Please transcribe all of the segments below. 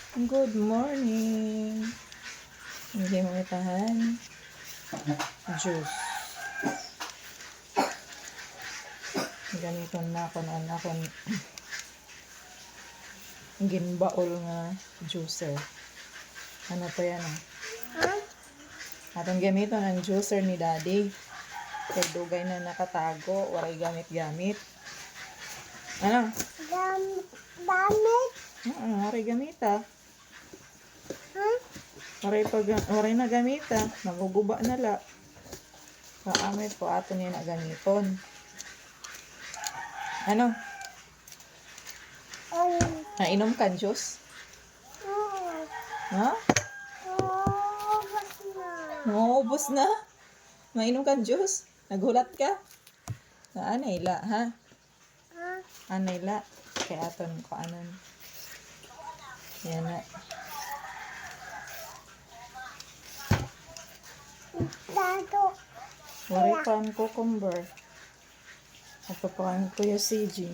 Good morning. Hindi mo itahan. Juice. Gamiton na ako noon ako ginbaol nga juicer. Ano to yan Atong gamiton ang juicer ni Daddy. Kay dugay na nakatago, walay gamit-gamit. Ano? Gamit? Waray gamita. Waray na gamita. Maguguba na la. Kaamit po ato niya na gamiton. Ano? Nainom ka juice? Ha? Ubus na? Nainom ka juice? Nagulat ka? Anay la, ha? Anay la. Kaya aton ko anon. Yan na. Dato. Wari pa ang cucumber. At pa ang Kuya CG.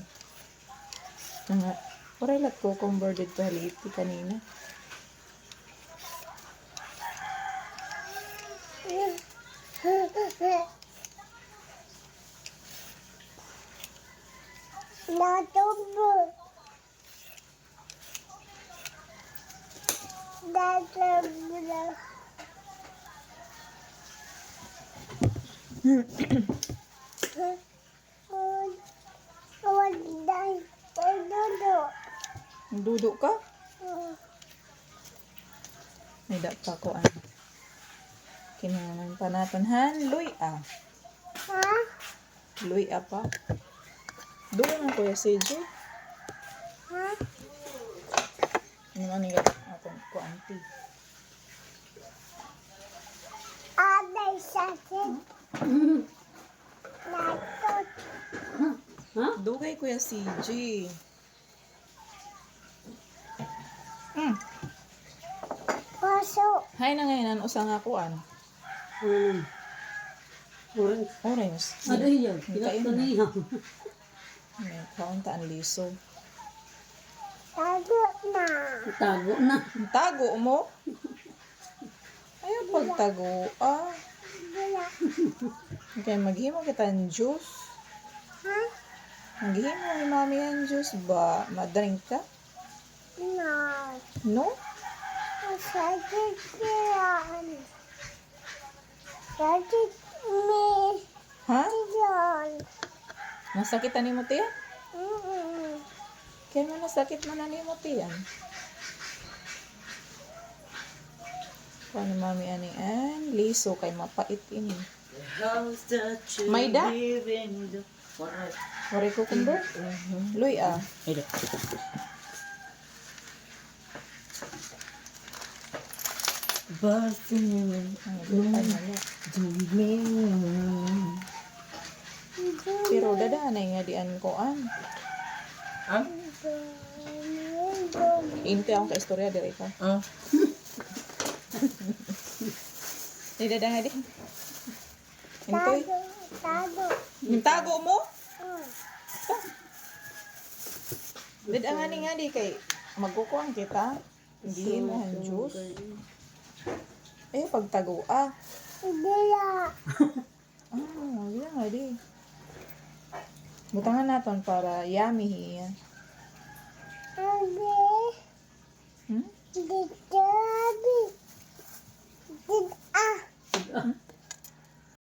Wari lat cucumber dito haliti kanina. Dato. Dudo ka? May pa ko ano. Kinanan pa natin han. Luy Ha? Luy pa. Doon ang Kuya CJ. Ha? Ano man nga aton ko auntie. Abay sakit. Dato. Dugay Kuya CJ. Paso. Hay na ngayon usang akuan. Orange. Orange. Ano yan? Kain Pinakta na. niya. May kaunta ang liso. Dato na. Tago na. Tago mo? Ayaw pagtago. Wala. Okay, maghimo kita ng juice. Ha? Maghimo ni mami ang juice ba? Madrink ka? No. No? Sakit yan. Sakit me. Ha? Yan. Nasakitan ni mo tiyan? Mm-mm. Kaya mo nasakit man na ni mo tiyan? Kuha ni mami ani ang liso kay mapait ini. May da? Wari ko kumber? Luy Ito. Pero dadanay nga dian ko Inte akong ka-istorya diri ka. Di dada nga di. Intoy. Tago. Tago mo? Mm. Dada nga di kay magkukuhan kita. Hindi mo ang juice. Eh, pagtago Dila. Wala nga di. Butangan naton para yummy. Abi. Hmm? Dito.